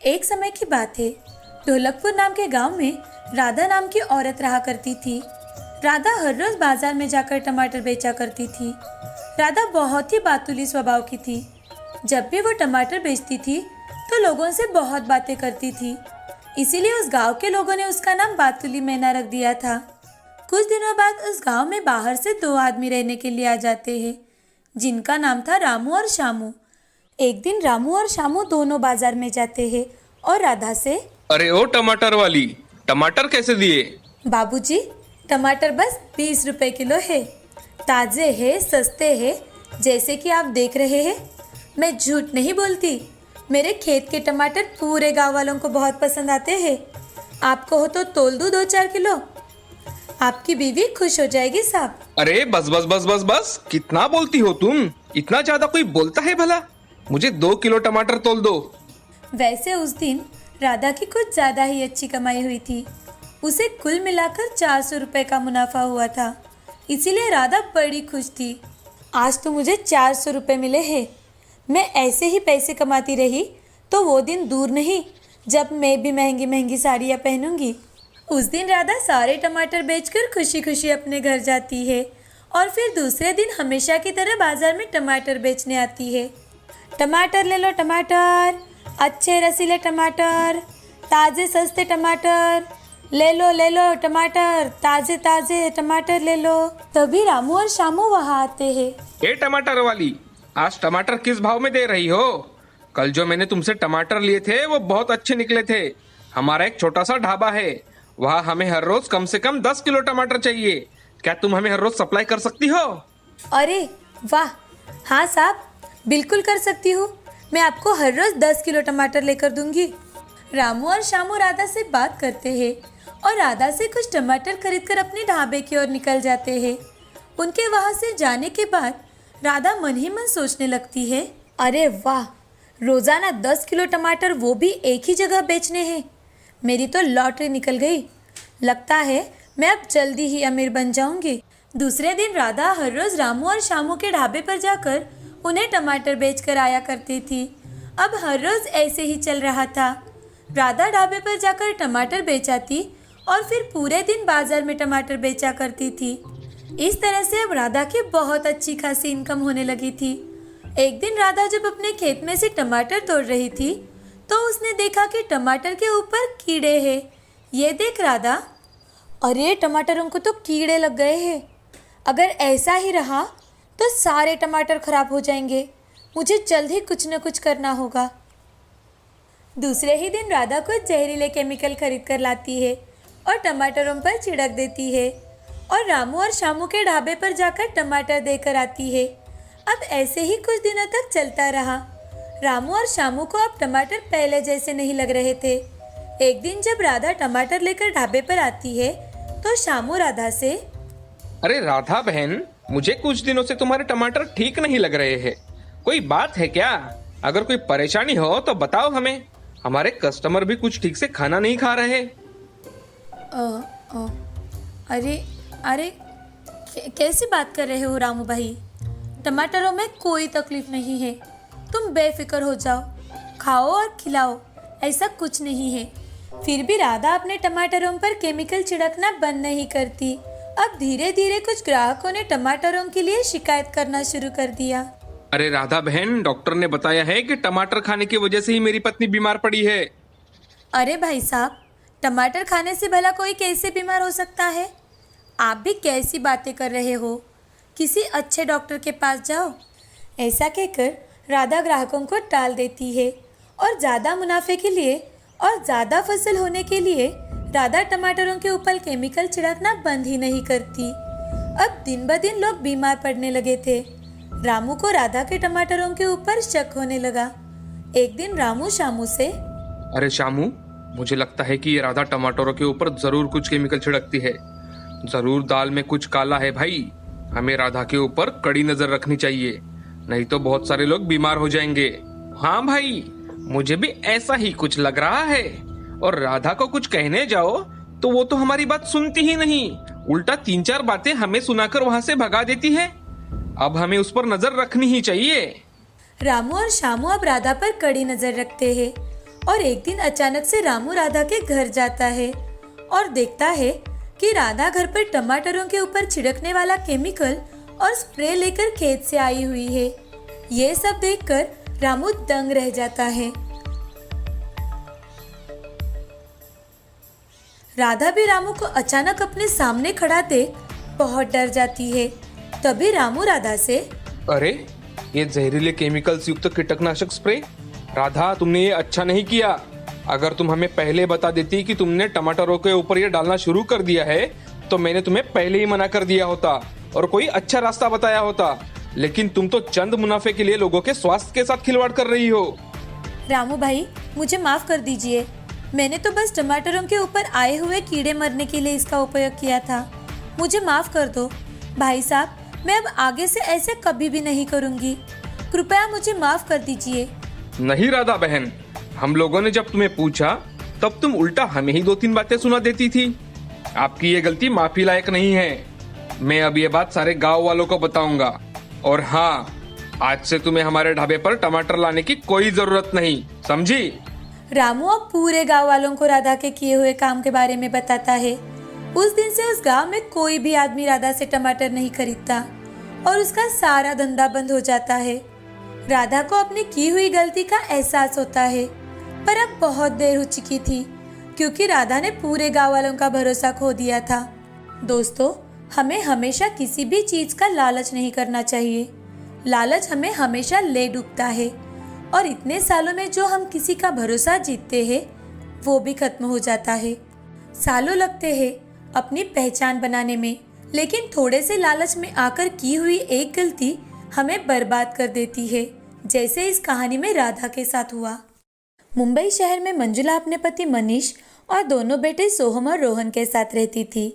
एक समय की बात है। ढोलकपुर नाम के गांव में राधा नाम की औरत रहा करती थी। राधा हर रोज बाजार में जाकर टमाटर बेचा करती थी। राधा बहुत ही बातूली स्वभाव की थी। जब भी वो टमाटर बेचती थी तो लोगों से बहुत बातें करती थी। इसीलिए उस गांव के लोगों ने उसका नाम बातूली मैना रख दिया था। कुछ दिनों बाद उस गांव में बाहर से दो आदमी रहने के लिए आ जाते हैं, जिनका नाम था रामू और श्यामू। एक दिन रामू और श्यामू दोनों बाजार में जाते हैं और राधा से, अरे ओ टमाटर वाली, टमाटर कैसे दिए? बाबूजी, टमाटर बस 20 रुपए किलो है। ताजे है, सस्ते है, जैसे कि आप देख रहे हैं। मैं झूठ नहीं बोलती, मेरे खेत के टमाटर पूरे गांव वालों को बहुत पसंद आते हैं। आपको हो तो तोल दूं 2-4 किलो, आपकी बीवी खुश हो जाएगी साहब। अरे बस बस बस बस बस, कितना बोलती हो तुम? इतना ज्यादा कोई बोलता है भला? मुझे 2 किलो टमाटर तोल दो। वैसे उस दिन राधा की कुछ ज्यादा ही अच्छी कमाई हुई थी। उसे कुल मिलाकर 400 रुपए का मुनाफा हुआ था। इसीलिए राधा बड़ी खुश थी। आज तो मुझे 400 रुपए मिले हैं। मैं ऐसे ही पैसे कमाती रही तो वो दिन दूर नहीं जब मैं भी महंगी महंगी साड़ियाँ पहनूंगी। उस दिन राधा सारे टमाटर बेचकर खुशी खुशी अपने घर जाती है और फिर दूसरे दिन हमेशा की तरह बाजार में टमाटर बेचने आती है। टमाटर ले लो टमाटर, अच्छे रसीले टमाटर, ताज़े सस्ते टमाटर, ले लो टमाटर, ताज़े ताज़े टमाटर ले लो। तभी रामू और श्यामू वहाँ आते हैं। ए टमाटर वाली, आज टमाटर किस भाव में दे रही हो? कल जो मैंने तुमसे टमाटर लिए थे वो बहुत अच्छे निकले थे। हमारा एक छोटा सा ढाबा है, वहाँ हमें हर रोज कम से कम 10 किलो टमाटर चाहिए। क्या तुम हमें हर रोज सप्लाई कर सकती हो? अरे वाह, हाँ साहब, बिल्कुल कर सकती हूँ। मैं आपको हर रोज 10 किलो टमाटर लेकर दूंगी। रामू और श्यामू राधा से बात करते हैं और राधा से कुछ टमाटर खरीदकर अपने ढाबे की ओर निकल जाते हैं। उनके वहाँ से जाने के बाद राधा मन ही मन सोचने लगती है, अरे वाह, रोजाना 10 किलो टमाटर, वो भी एक ही जगह बेचने हैं। मेरी तो लॉटरी निकल गई। लगता है मैं अब जल्दी ही अमीर बन जाऊंगी। दूसरे दिन राधा हर रोज रामू और श्यामू के ढाबे पर जाकर उन्हें टमाटर बेचकर आया करती थी। अब हर रोज ऐसे ही चल रहा था। राधा ढाबे पर जाकर टमाटर बेचाती और फिर पूरे दिन बाजार में टमाटर बेचा करती थी। इस तरह से अब राधा की बहुत अच्छी खासी इनकम होने लगी थी। एक दिन राधा जब अपने खेत में से टमाटर तोड़ रही थी तो उसने देखा कि टमाटर के ऊपर कीड़े हैं। ये देख राधा, अरे टमाटरों को तो कीड़े लग गए हैं। अगर ऐसा ही रहा तो सारे टमाटर खराब हो जाएंगे। मुझे जल्द ही कुछ न कुछ करना होगा। दूसरे ही दिन राधा कुछ जहरीले केमिकल खरीद कर लाती है और टमाटरों पर छिड़क देती है और रामू और श्यामू के ढाबे पर जाकर टमाटर देकर आती है। अब ऐसे ही कुछ दिनों तक चलता रहा। रामू और श्यामू को अब टमाटर पहले जैसे नहीं लग रहे थे। एक दिन जब राधा टमाटर लेकर ढाबे पर आती है तो श्यामू राधा से, अरे राधा बहन, मुझे कुछ दिनों से तुम्हारे टमाटर ठीक नहीं लग रहे हैं। कोई बात है क्या? अगर कोई परेशानी हो तो बताओ हमें। हमारे कस्टमर भी कुछ ठीक से खाना नहीं खा रहे। अरे अरे कैसी बात कर रहे हो रामू भाई? टमाटरों में कोई तकलीफ नहीं है। तुम बेफिक्र हो जाओ, खाओ और खिलाओ, ऐसा कुछ नहीं है। फिर भी राधा अपने टमाटरों पर केमिकल छिड़कना बंद नहीं करती। अब धीरे धीरे कुछ ग्राहकों ने टमाटरों के लिए शिकायत करना शुरू कर दिया। अरे राधा बहन, डॉक्टर ने बताया है कि टमाटर खाने की वजह से ही मेरी पत्नी बीमार पड़ी है। अरे भाई साहब, टमाटर खाने से भला कोई कैसे बीमार हो सकता है? आप भी कैसी बातें कर रहे हो? किसी अच्छे डॉक्टर के पास जाओ। ऐसा कहकर राधा ग्राहकों को टाल देती है और ज़्यादा मुनाफे के लिए और ज़्यादा फसल होने के लिए राधा टमाटरों के ऊपर केमिकल छिड़कना बंद ही नहीं करती। अब दिन ब दिन लोग बीमार पड़ने लगे थे। रामू को राधा के टमाटरों के ऊपर शक होने लगा। एक दिन रामू श्यामू से, अरे श्यामू, मुझे लगता है कि ये राधा टमाटरों के ऊपर जरूर कुछ केमिकल छिड़कती है। जरूर दाल में कुछ काला है भाई। हमें राधा के ऊपर कड़ी नजर रखनी चाहिए, नहीं तो बहुत सारे लोग बीमार हो जाएंगे। हाँ भाई, मुझे भी ऐसा ही कुछ लग रहा है। और राधा को कुछ कहने जाओ तो वो तो हमारी बात सुनती ही नहीं, उल्टा 3-4 बातें हमें सुनाकर वहाँ से भगा देती है। अब हमें उस पर नजर रखनी ही चाहिए। रामू और श्यामू अब राधा पर कड़ी नजर रखते हैं और एक दिन अचानक से रामू राधा के घर जाता है और देखता है कि राधा घर पर टमाटरों के ऊपर छिड़कने वाला केमिकल और स्प्रे लेकर खेत से आई हुई है। ये सब देखकर रामू दंग रह जाता है। राधा भी रामू को अचानक अपने सामने खड़ा देख बहुत डर जाती है। तभी रामू राधा से, अरे ये जहरीले केमिकल्स युक्त कीटनाशक स्प्रे, राधा तुमने ये अच्छा नहीं किया। अगर तुम हमें पहले बता देती कि तुमने टमाटरों के ऊपर ये डालना शुरू कर दिया है तो मैंने तुम्हें पहले ही मना कर दिया होता और कोई अच्छा रास्ता बताया होता, लेकिन तुम तो चंद मुनाफे के लिए लोगों के स्वास्थ्य के साथ खिलवाड़ कर रही हो। रामू भाई मुझे माफ कर दीजिए, मैंने तो बस टमाटरों के ऊपर आए हुए कीड़े मरने के लिए इसका उपयोग किया था। मुझे माफ कर दो भाई साहब, मैं अब आगे से ऐसे कभी भी नहीं करूंगी। कृपया मुझे माफ कर दीजिए। नहीं राधा बहन, हम लोगों ने जब तुम्हें पूछा तब तुम उल्टा हमें ही 2-3 बातें सुना देती थी। आपकी ये गलती माफी लायक नहीं है। मैं अब ये बात सारे गांव वालों को बताऊंगा। और हाँ, आज से तुम्हें हमारे ढाबे पर टमाटर लाने की कोई जरूरत नहीं, समझी? रामू अब पूरे गांव वालों को राधा के किए हुए काम के बारे में बताता है। उस दिन से उस गांव में कोई भी आदमी राधा से टमाटर नहीं खरीदता और उसका सारा धंधा बंद हो जाता है। राधा को अपनी की हुई गलती का एहसास होता है, पर अब बहुत देर हो चुकी थी क्योंकि राधा ने पूरे गांव वालों का भरोसा खो दिया था। दोस्तों, हमें हमेशा किसी भी चीज का लालच नहीं करना चाहिए। लालच हमें हमेशा ले डूबता है और इतने सालों में जो हम किसी का भरोसा जीतते हैं वो भी खत्म हो जाता है। सालों लगते हैं अपनी पहचान बनाने में, लेकिन थोड़े से लालच में आकर की हुई एक गलती हमें बर्बाद कर देती है, जैसे इस कहानी में राधा के साथ हुआ। मुंबई शहर में मंजुला अपने पति मनीष और दोनों बेटे सोहम और रोहन के साथ रहती थी।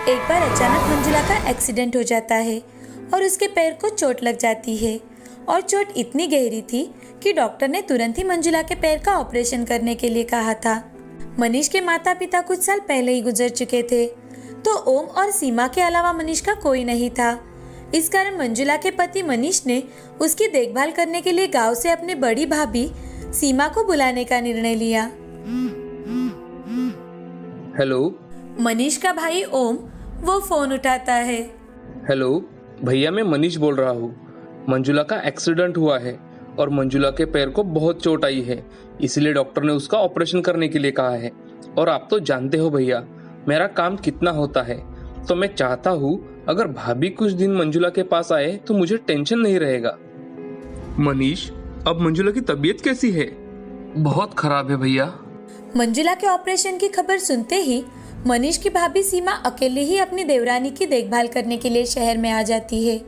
एक बार अचानक मंजुला का एक्सीडेंट हो जाता है और उसके पैर को चोट लग जाती है और चोट इतनी गहरी थी कि डॉक्टर ने तुरंत ही मंजुला के पैर का ऑपरेशन करने के लिए कहा था। मनीष के माता पिता कुछ साल पहले ही गुजर चुके थे, तो ओम और सीमा के अलावा मनीष का कोई नहीं था। इस कारण मंजुला के पति मनीष ने उसकी देखभाल करने के लिए गांव से अपनी बड़ी भाभी सीमा को बुलाने का निर्णय लिया। हेलो। मनीष का भाई ओम वो फोन उठाता है। हेलो भैया, मैं मनीष बोल रहा हूँ। मंजुला का एक्सीडेंट हुआ है और मंजुला के पैर को बहुत चोट आई है, इसलिए डॉक्टर ने उसका ऑपरेशन करने के लिए कहा है। और आप तो जानते हो भैया मेरा काम कितना होता है, तो मैं चाहता हूँ अगर भाभी कुछ दिन मंजुला के पास आए तो मुझे टेंशन नहीं रहेगा। मनीष, अब मंजुला की तबीयत कैसी है? बहुत खराब है भैया। मंजुला के ऑपरेशन की खबर सुनते ही मनीष की भाभी सीमा अकेले ही अपनी देवरानी की देखभाल करने के लिए शहर में आ जाती है।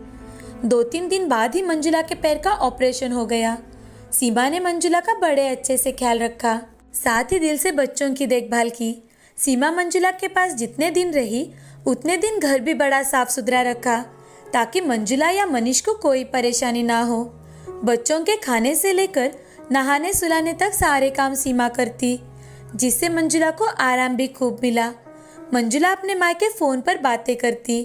2-3 दिन बाद ही मंजुला के पैर का ऑपरेशन हो गया। सीमा ने मंजुला का बड़े अच्छे से ख्याल रखा, साथ ही दिल से बच्चों की देखभाल की। सीमा मंजुला के पास जितने दिन रही उतने दिन घर भी बड़ा साफ सुथरा रखा ताकि मंजुला या मनीष को कोई परेशानी ना हो। बच्चों के खाने से लेकर नहाने सुलाने तक सारे काम सीमा करती, जिससे मंजुला को आराम भी खूब मिला। मंजुला अपने माँ के फोन पर बातें करती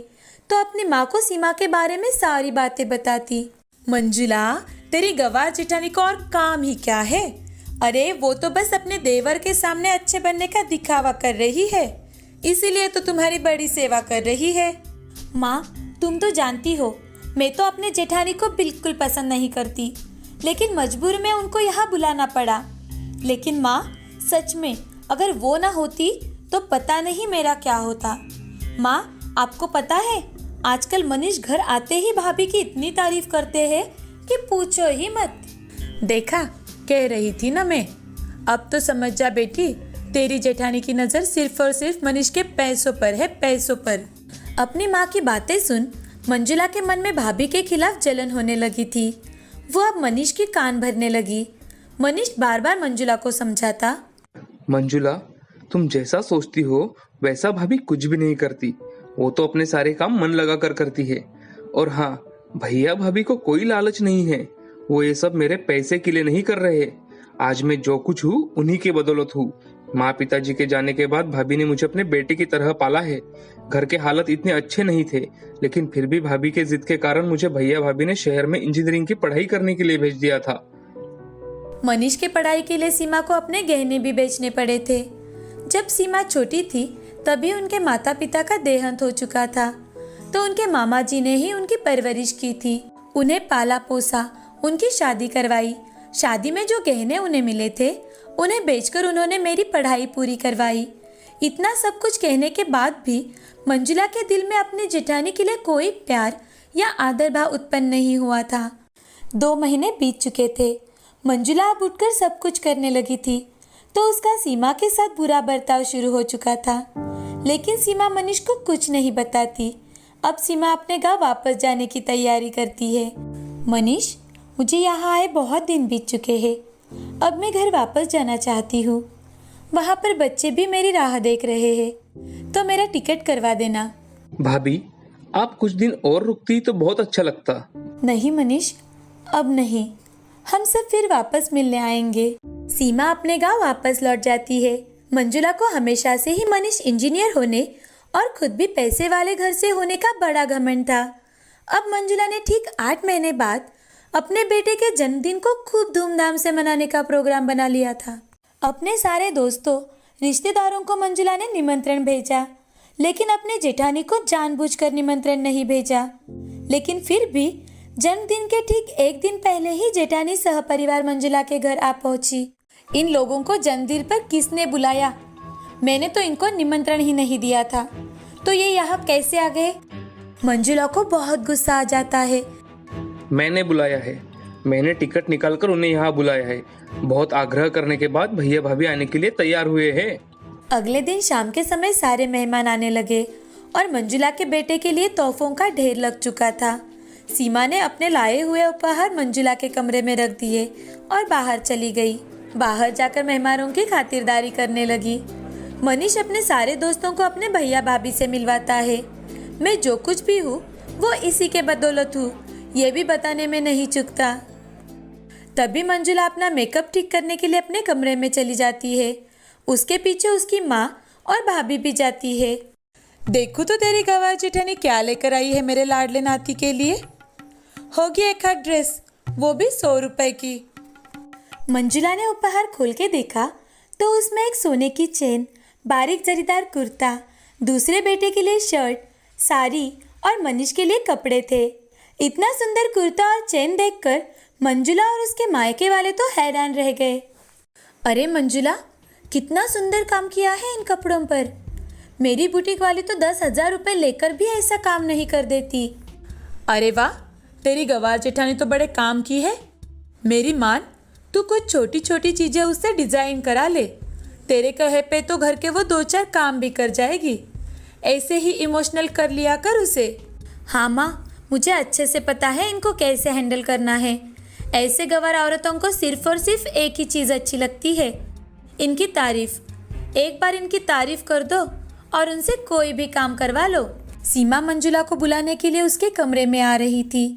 तो अपनी माँ को सीमा के बारे में सारी बातें बताती। मंजुला, तेरी गवार जेठानी को और काम ही क्या है? अरे वो तो बस अपने देवर के सामने अच्छे बनने का दिखावा कर रही है, इसीलिए तो तुम्हारी बड़ी सेवा कर रही है। माँ, तुम तो जानती हो मैं तो अपने जेठानी को बिल्कुल पसंद नहीं करती, लेकिन मजबूर में उनको यहाँ बुलाना पड़ा। लेकिन माँ, सच में अगर वो ना होती तो पता नहीं मेरा क्या होता। माँ, आपको पता है आजकल मनीष घर आते ही भाभी की इतनी तारीफ करते हैं कि पूछो ही मत। देखा, कह रही थी ना मैं। अब तो समझ जा बेटी, तेरी जेठानी की नज़र सिर्फ और सिर्फ मनीष के पैसों पर है, पैसों पर। अपनी माँ की बातें सुन मंजुला के मन में भाभी के खिलाफ जलन होने लगी थी। वो अब मनीष की कान भरने लगी। मनीष बार बार मंजुला को समझाता, मंजुला, तुम जैसा सोचती हो वैसा भाभी कुछ भी नहीं करती। वो तो अपने सारे काम मन लगा कर करती है। और हाँ, भैया भाभी को कोई लालच नहीं है। वो ये सब मेरे पैसे के लिए नहीं कर रहे। आज मैं जो कुछ हूँ उन्हीं की बदौलत हूँ। माँ पिताजी के जाने के बाद भाभी ने मुझे अपने बेटे की तरह पाला है। घर के हालत इतने अच्छे नहीं थे, लेकिन फिर भी भाभी के जिद के कारण मुझे भैया भाभी ने शहर में इंजीनियरिंग की पढ़ाई करने के लिए भेज दिया था। मनीष के पढ़ाई के लिए सीमा को अपने गहने भी बेचने पड़े थे। जब सीमा छोटी थी तभी उनके माता पिता का देहांत हो चुका था, तो उनके मामा जी ने ही उनकी परवरिश की थी, उन्हें पाला पोसा, उनकी शादी करवाई। शादी में जो गहने उन्हें मिले थे उन्हें बेचकर उन्होंने मेरी पढ़ाई पूरी करवाई। इतना सब कुछ कहने के बाद भी मंजुला के दिल में अपनी जेठानी के लिए कोई प्यार या आदर भाव उत्पन्न नहीं हुआ था। 2 महीने बीत चुके थे। मंजुला अब उठकर सब कुछ करने लगी थी, तो उसका सीमा के साथ बुरा बर्ताव शुरू हो चुका था। लेकिन सीमा मनीष को कुछ नहीं बताती। अब सीमा अपने गांव वापस जाने की तैयारी करती है। मनीष, मुझे यहाँ आए बहुत दिन बीत चुके हैं। अब मैं घर वापस जाना चाहती हूँ। वहाँ पर बच्चे भी मेरी राह देख रहे हैं, तो मेरा टिकट करवा देना। भाभी, आप कुछ दिन और रुकती तो बहुत अच्छा लगता। नहीं मनीष, अब नहीं। हम सब फिर वापस मिलने आएंगे। सीमा अपने गांव वापस लौट जाती है। मंजुला को हमेशा से ही मनीष इंजीनियर होने और खुद भी पैसे वाले घर से होने का बड़ा घमंड था। अब मंजुला ने ठीक 8 महीने बाद अपने बेटे के जन्मदिन को खूब धूमधाम से मनाने का प्रोग्राम बना लिया था। अपने सारे दोस्तों, रिश्तेदारों को मंजुला ने निमंत्रण भेजा, लेकिन अपने जेठानी को जानबूझकर निमंत्रण नहीं भेजा। लेकिन फिर भी जन्मदिन के ठीक 1 दिन पहले ही जेठानी सहपरिवार मंजुला के घर आ पहुंची। इन लोगों को जन्मदिन पर किसने बुलाया? मैंने तो इनको निमंत्रण ही नहीं दिया था, तो ये यहाँ कैसे आ गए? मंजुला को बहुत गुस्सा आ जाता है। मैंने बुलाया है, मैंने टिकट निकालकर उन्हें यहाँ बुलाया है। बहुत आग्रह करने के बाद भैया भाभी आने के लिए तैयार हुए हैं। अगले दिन शाम के समय सारे मेहमान आने लगे और मंजुला के बेटे के लिए तोहफों का ढेर लग चुका था। सीमा ने अपने लाए हुए उपहार मंजुला के कमरे में रख दिए और बाहर चली गई। बाहर जाकर मेहमानों की खातिरदारी करने लगी। मनीष अपने सारे दोस्तों को अपने भैया भाभी से मिलवाता है। मैं जो कुछ भी हूँ वो इसी के बदौलत हूँ, ये भी बताने में नहीं चूकता। तभी मंजुला अपना मेकअप ठीक करने के लिए अपने कमरे में चली जाती है। उसके पीछे उसकी माँ और भाभी भी जाती है। देखो तो तेरी गवार जेठानी क्या लेकर आई है मेरे लाडले नाती के लिए। होगी एक हाथ ड्रेस, वो भी 100 रुपए की। मंजुला ने उपहार खोल के देखा तो उसमें एक सोने की चेन, बारीक जरीदार कुर्ता, दूसरे बेटे के लिए शर्ट, साड़ी और मनीष के लिए कपड़े थे। इतना सुंदर कुर्ता और चेन देखकर मंजुला और उसके मायके वाले तो हैरान रह गए। अरे मंजुला, कितना सुंदर काम किया है इन कपड़ों पर। मेरी बुटीक वाली तो 10,000 रुपये लेकर भी ऐसा काम नहीं कर देती। अरे वाह, तेरी गवार जेठानी तो बड़े काम की है। मेरी मान, तू कुछ छोटी छोटी चीज़ें उससे डिज़ाइन करा ले। तेरे कहे पे तो घर के वो 2-4 काम भी कर जाएगी। ऐसे ही इमोशनल कर लिया कर उसे। हाँ माँ, मुझे अच्छे से पता है इनको कैसे हैंडल करना है। ऐसे गवार औरतों को सिर्फ और सिर्फ एक ही चीज़ अच्छी लगती है, इनकी तारीफ। एक बार इनकी तारीफ कर दो और उनसे कोई भी काम करवा लो। सीमा मंजुला को बुलाने के लिए उसके कमरे में आ रही थी,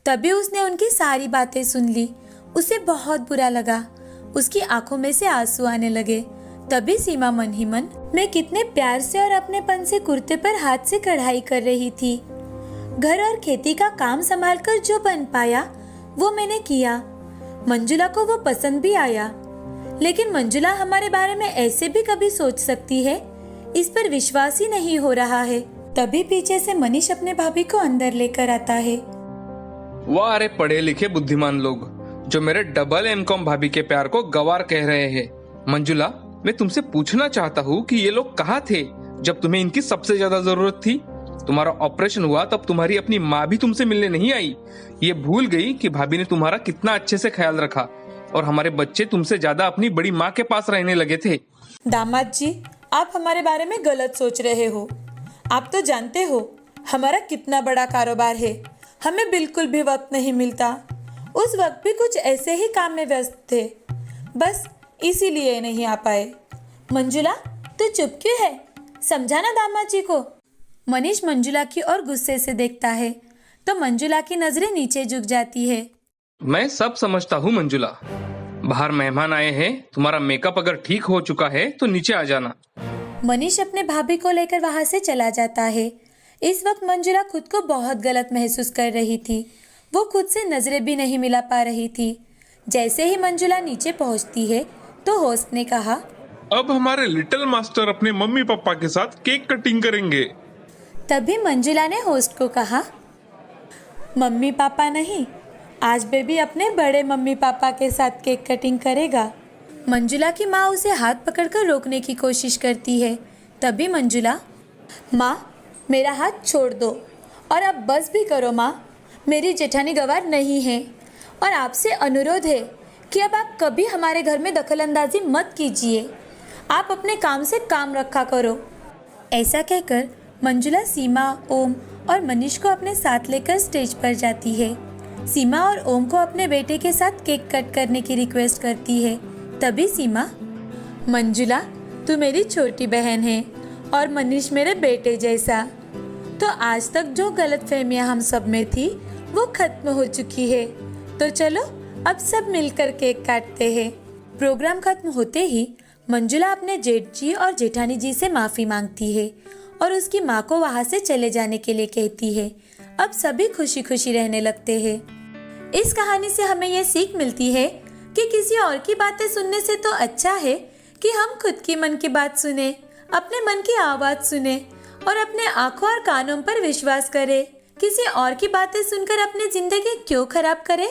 तभी उसने उनकी सारी बातें सुन ली। उसे बहुत बुरा लगा, उसकी आंखों में से आंसू आने लगे। तभी सीमा मन ही मन मैं कितने प्यार से और अपनेपन से कुर्ते पर हाथ से कढ़ाई कर रही थी। घर और खेती का काम संभालकर जो बन पाया वो मैंने किया। मंजुला को वो पसंद भी आया, लेकिन मंजुला हमारे बारे में ऐसे भी कभी सोच सकती है, इस पर विश्वास ही नहीं हो रहा है। तभी पीछे से मनीष अपने भाभी को अंदर लेकर आता है। वाह, अरे पढ़े लिखे बुद्धिमान लोग जो मेरे डबल एमकॉम भाभी के प्यार को गवार कह रहे हैं। मंजुला, मैं तुमसे पूछना चाहता हूँ कि ये लोग कहाँ थे जब तुम्हें इनकी सबसे ज्यादा जरूरत थी? तुम्हारा ऑपरेशन हुआ तब तुम्हारी अपनी माँ भी तुमसे मिलने नहीं आई। ये भूल गई कि भाभी ने तुम्हारा कितना अच्छे से ख्याल रखा और हमारे बच्चे तुमसे ज्यादा अपनी बड़ी माँ के पास रहने लगे थे। दामाद जी, आप हमारे बारे में गलत सोच रहे हो। आप तो जानते हो हमारा कितना बड़ा कारोबार है, हमें बिल्कुल भी वक्त नहीं मिलता। उस वक्त भी कुछ ऐसे ही काम में व्यस्त थे, बस इसीलिए नहीं आ पाए। मंजुला, तू चुप क्यों है? समझाना दामाद जी को। मनीष मंजुला की ओर गुस्से से देखता है तो मंजुला की नजरें नीचे झुक जाती है। मैं सब समझता हूँ मंजुला, बाहर मेहमान आए हैं, तुम्हारा मेकअप अगर ठीक हो चुका है तो नीचे आ जाना। मनीष अपने भाभी को लेकर वहां से चला जाता है। इस वक्त मंजुला खुद को बहुत गलत महसूस कर रही थी। वो खुद से नजरें भी नहीं मिला पा रही थी जैसे ही मंजुला नीचे पहुंचती है तो होस्ट ने कहा, अब हमारे लिटिल मास्टर अपने मम्मी पापा के साथ केक कटिंग करेंगे। तभी मंजुला ने होस्ट को कहा, मम्मी पापा नहीं, आज बेबी अपने बड़े मम्मी पापा के साथ केक कटिंग करेगा। मंजुला की माँ उसे हाथ पकड़कर रोकने की कोशिश करती है। तभी मंजुला, माँ मेरा हाथ छोड़ दो और अब बस भी करो माँ, मेरी जेठानी गवार नहीं है और आपसे अनुरोध है कि अब आप कभी हमारे घर में दखलंदाजी मत कीजिए, आप अपने काम से काम रखा करो। ऐसा कहकर मंजुला सीमा, ओम और मनीष को अपने साथ लेकर स्टेज पर जाती है। सीमा और ओम को अपने बेटे के साथ केक कट करने की रिक्वेस्ट करती है। तभी सीमा, मंजुला तू मेरी छोटी बहन है और मनीष मेरे बेटे जैसा, तो आज तक जो गलतफहमियां हम सब में थी वो खत्म हो चुकी है, तो चलो अब सब मिलकर केक काटते हैं। प्रोग्राम खत्म होते ही मंजुला अपने जेठ जी और जेठानी जी से माफ़ी मांगती है और उसकी माँ को वहाँ से चले जाने के लिए कहती है। अब सभी खुशी खुशी रहने लगते हैं। इस कहानी से हमें ये सीख मिलती है कि किसी और की बातें सुनने से तो अच्छा है कि हम खुद की मन की बात सुने, अपने मन की आवाज़ सुने और अपने आंखों और कानों पर विश्वास करें। किसी और की बातें सुनकर अपनी जिंदगी क्यों खराब करें।